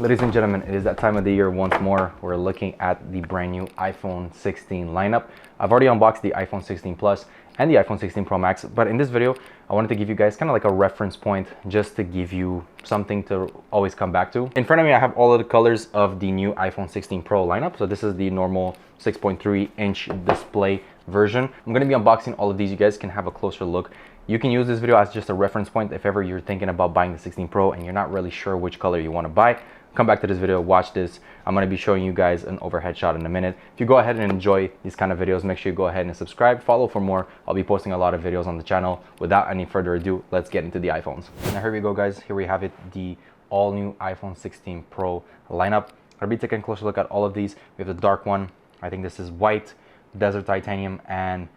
Ladies and gentlemen, it is that time of the year once more. We're looking at the brand new iPhone 16 lineup. I've already unboxed the iPhone 16 Plus and the iPhone 16 Pro Max, but in this video, I wanted to give you guys kind of like a reference point just to give you something to always come back to. In front of me, I have all of the colors of the new iPhone 16 Pro lineup. So this is the normal 6.3-inch display version. I'm going to be unboxing all of these. You guys can have a closer look. You can use this video as just a reference point if ever you're thinking about buying the 16 Pro and you're not really sure which color you want to buy. Come back to this video, watch this. I'm going to be showing you guys an overhead shot in a minute. If you go ahead and enjoy these kind of videos, make sure you go ahead and subscribe, follow for more. I'll be posting a lot of videos on the channel. Without any further ado, let's get into the iPhones. Now here we go, guys. Here we have it, the all new iPhone 16 Pro lineup. I'll be taking a closer look at all of these. We have the dark one. I think this is white, desert titanium, and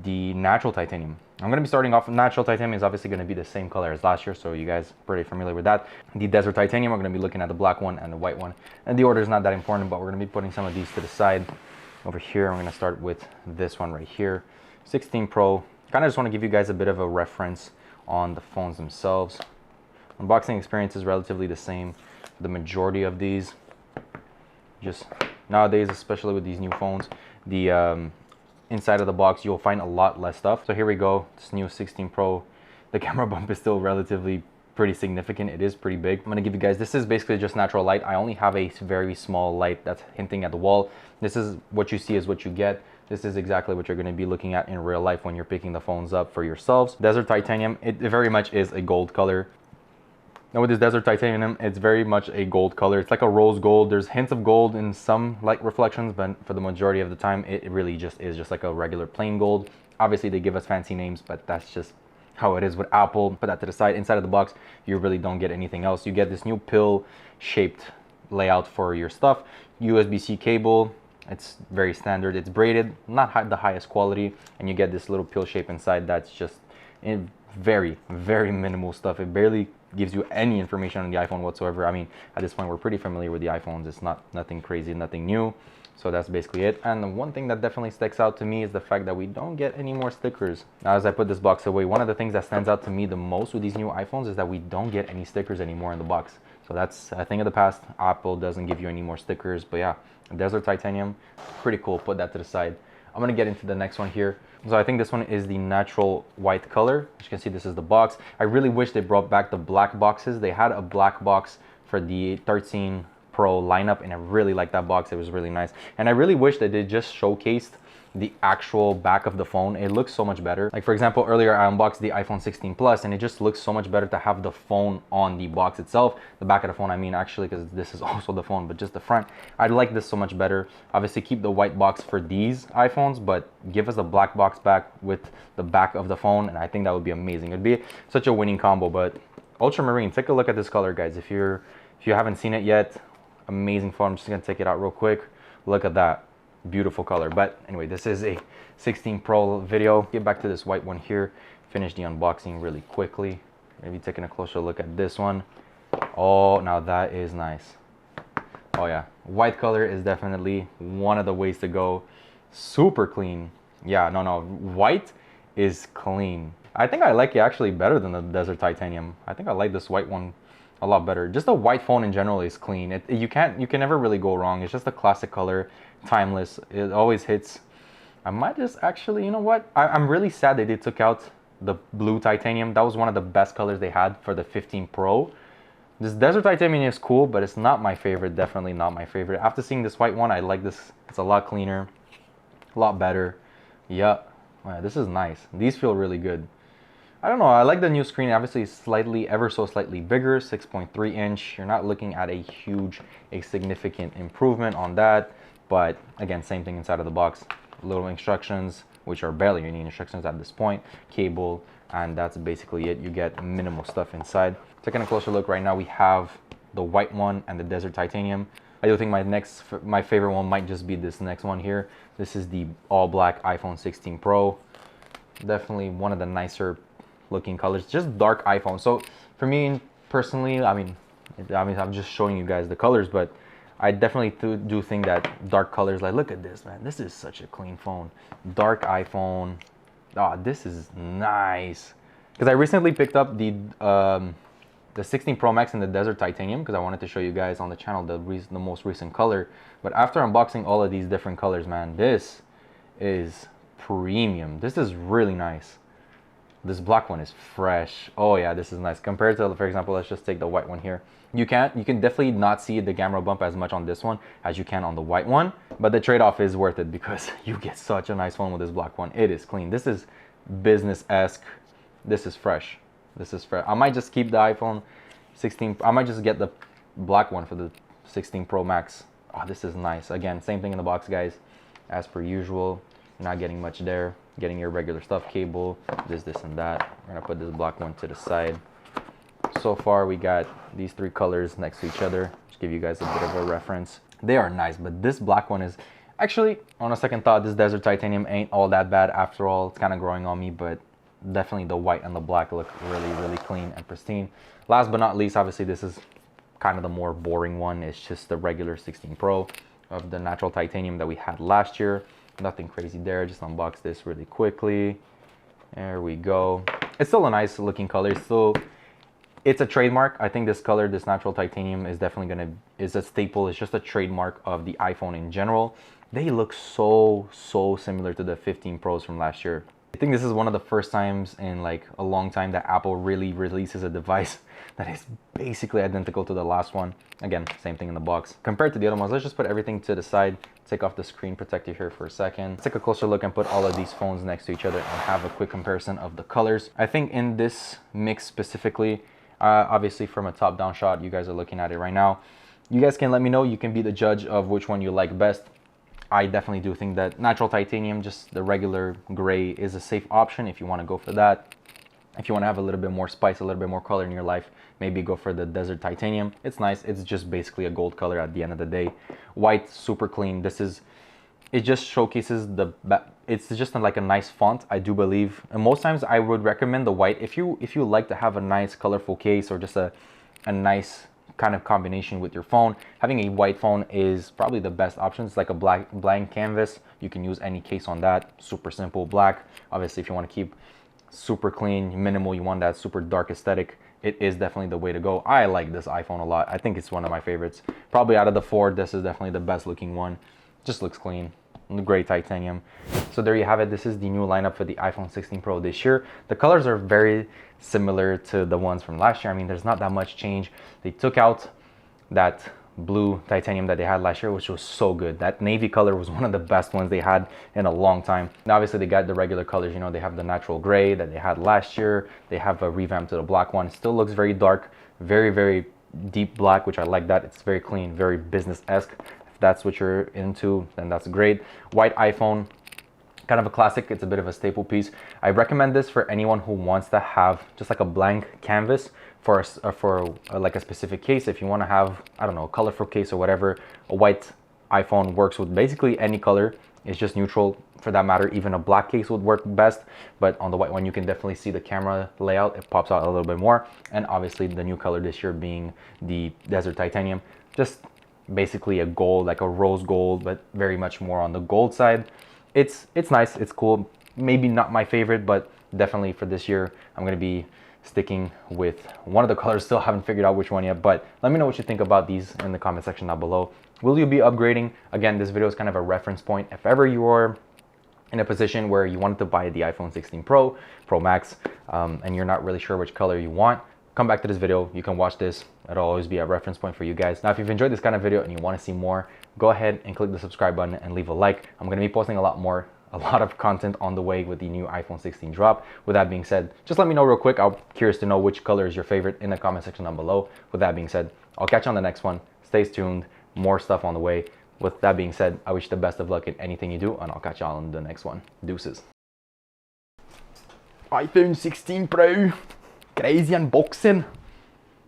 the natural titanium. I'm going to be starting off. Natural titanium is obviously going to be the same color as last year, so you guys are pretty familiar with that. The desert titanium, we're going to be looking at the black one and the white one, and the order is not that important, but we're going to be putting some of these to the side. Over here, I'm going to start with this one right here, 16 Pro. Kind of just want to give you guys a bit of a reference on the phones themselves. Unboxing experience is relatively the same. The majority of these, just nowadays, especially with these new phones, the inside of the box, you'll find a lot less stuff. So here we go, this new 16 Pro. The camera bump is still relatively pretty significant. It is pretty big. I'm gonna give you guys, this is basically just natural light. I only have a very small light that's hinting at the wall. This is what you see is what you get. This is exactly what you're gonna be looking at in real life when you're picking the phones up for yourselves. Desert titanium, it very much is a gold color. Now with this desert titanium, it's very much a gold color. It's like a rose gold. There's hints of gold in some light reflections, but for the majority of the time, it really just is just like a regular plain gold. Obviously, they give us fancy names, but that's just how it is with Apple. Put that to the side. Inside of the box, you really don't get anything else. You get this new pill-shaped layout for your stuff. USB-C cable. It's very standard. It's braided, not the highest quality, and you get this little pill shape inside that's just very, very minimal stuff. It barely gives you any information on the iPhone whatsoever. I mean, at this point, we're pretty familiar with the iPhones. It's nothing crazy, nothing new. So that's basically it. And the one thing that definitely sticks out to me is the fact that we don't get any more stickers. Now, as I put this box away, one of the things that stands out to me the most with these new iPhones is that we don't get any stickers anymore in the box. So that's a thing of the past. Apple doesn't give you any more stickers. But yeah, desert titanium, pretty cool. Put that to the side. I'm gonna get into the next one here. So I think this one is the natural white color. As you can see, this is the box. I really wish they brought back the black boxes. They had a black box for the 13 Pro lineup, and I really like that box. It was really nice. And I really wish that they just showcased the actual back of the phone. It looks so much better. Like for example, earlier I unboxed the iPhone 16 Plus, and it just looks so much better to have the phone on the box itself. The back of the phone, I mean, actually, because this is also the phone, but just the front. I like this so much better. Obviously, keep the white box for these iPhones, but give us a black box back with the back of the phone, and I think that would be amazing. It'd be such a winning combo. But ultramarine, take a look at this color, guys. If you haven't seen it yet, amazing phone. I'm just gonna take it out real quick. Look at that. Beautiful color. But anyway, this is a 16 Pro video. Get back to this white one here. Finish the unboxing really quickly. Maybe taking a closer look at this one. Oh, now that is nice. Oh yeah, white color is definitely one of the ways to go. Super clean. Yeah, no, white is clean. I think I like it actually better than the desert titanium. I think I like this white one a lot better. Just the white phone in general is clean. You can never really go wrong. It's just a classic color, timeless. It always hits. I might just actually, you know what? I'm really sad they took out the blue titanium. That was one of the best colors they had for the 15 Pro. This desert titanium is cool, but it's not my favorite. Definitely not my favorite. After seeing this white one, I like this. It's a lot cleaner, a lot better. Yeah, wow, this is nice. These feel really good. I don't know, I like the new screen. Obviously it's ever so slightly bigger, 6.3 inch. You're not looking at a significant improvement on that. But again, same thing inside of the box. Little instructions, which are barely any instructions at this point. Cable, and that's basically it. You get minimal stuff inside. Taking a closer look right now, we have the white one and the desert titanium. I do think my favorite one might just be this next one here. This is the all black iPhone 16 Pro. Definitely one of the nicer looking colors, just dark iPhone. So for me personally, I mean I'm just showing you guys the colors, but I definitely do think that dark colors, like look at this, man, this is such a clean phone. Dark iPhone. Oh, this is nice. Because I recently picked up the the 16 Pro Max in the Desert Titanium because I wanted to show you guys on the channel the most recent color. But after unboxing all of these different colors, man, this is premium. This is really nice. This black one is fresh. Oh yeah, this is nice compared to, for example, let's just take the white one here. You can definitely not see the camera bump as much on this one as you can on the white one, but the trade-off is worth it because you get such a nice phone with this black one. It is clean. This is business-esque. This is fresh. This is fresh. I might just keep the iPhone 16. I might just get the black one for the 16 Pro Max. Oh, this is nice. Again, same thing in the box, guys. As per usual, not getting much there. Getting your regular stuff, cable, this and that. We're gonna put this black one to the side. So far, we got these three colors next to each other. Just give you guys a bit of a reference. They are nice, but this black one is actually, on a second thought, this Desert Titanium ain't all that bad after all. It's kind of growing on me, but definitely the white and the black look really, really clean and pristine. Last but not least, obviously, this is kind of the more boring one. It's just the regular 16 Pro of the natural titanium that we had last year. Nothing crazy there. Just unbox this really quickly. There we go. It's still a nice looking color. It's a trademark. I think this color, this natural titanium, is definitely is a staple. It's just a trademark of the iPhone in general. They look so similar to the 15 Pros from last year. I think this is one of the first times in like a long time that Apple really releases a device that is basically identical to the last one. Again, same thing in the box. Compared to the other ones, let's just put everything to the side. Take off the screen protector here for a second. Let's take a closer look and put all of these phones next to each other and have a quick comparison of the colors. I think in this mix specifically, obviously from a top-down shot, you guys are looking at it right now. You guys can let me know. You can be the judge of which one you like best. I definitely do think that natural titanium, just the regular gray, is a safe option if you want to go for that. If you want to have a little bit more spice, a little bit more color in your life, maybe go for the Desert Titanium. It's nice. It's just basically a gold color at the end of the day. White, super clean. It just showcases it's just like a nice font, I do believe. And most times I would recommend the white if you like to have a nice colorful case or just a nice kind of combination with your phone. Having a white phone is probably the best option. It's like a blank canvas. You can use any case on that. Super simple black. Obviously, if you want to keep super clean, minimal, you want that super dark aesthetic, it is definitely the way to go. I like this iPhone a lot. I think it's one of my favorites. Probably out of the four, this is definitely the best looking one. Just looks clean. Great titanium. So there you have it. This is the new lineup for the iPhone 16 Pro this year. The colors are very similar to the ones from last year. I mean, there's not that much change. They took out that blue titanium that they had last year, which was so good. That navy color was one of the best ones they had in a long time. Now, obviously, they got the regular colors. You know, they have the natural gray that they had last year. They have a revamp to the black one. It still looks very dark, very deep black, which I like that. It's very clean, very business-esque. That's what you're into, then that's great. White iPhone, kind of a classic. It's a bit of a staple piece. I recommend this for anyone who wants to have just like a blank canvas for like a specific case. If you want to have, I don't know, a colorful case or whatever, a white iPhone works with basically any color. It's just neutral for that matter. Even a black case would work best, but on the white one, you can definitely see the camera layout. It pops out a little bit more. And obviously the new color this year being the Desert Titanium, just basically a gold, like a rose gold, but very much more on the gold side. It's nice, it's cool. Maybe not my favorite, but definitely for this year, I'm gonna be sticking with one of the colors. Still haven't figured out which one yet, but let me know what you think about these in the comment section down below. Will you be upgrading? Again, this video is kind of a reference point. If ever you are in a position where you wanted to buy the iPhone 16 Pro Max, and you're not really sure which color you want, come back to this video. You can watch this. It'll always be a reference point for you guys. Now, if you've enjoyed this kind of video and you want to see more, go ahead and click the subscribe button and leave a like. I'm going to be posting a lot of content on the way with the new iPhone 16 drop. With that being said, just let me know real quick. I'm curious to know which color is your favorite in the comment section down below. With that being said, I'll catch you on the next one. Stay tuned. More stuff on the way. With that being said, I wish you the best of luck in anything you do, and I'll catch you on the next one. Deuces. iPhone 16 Pro. Crazy unboxing.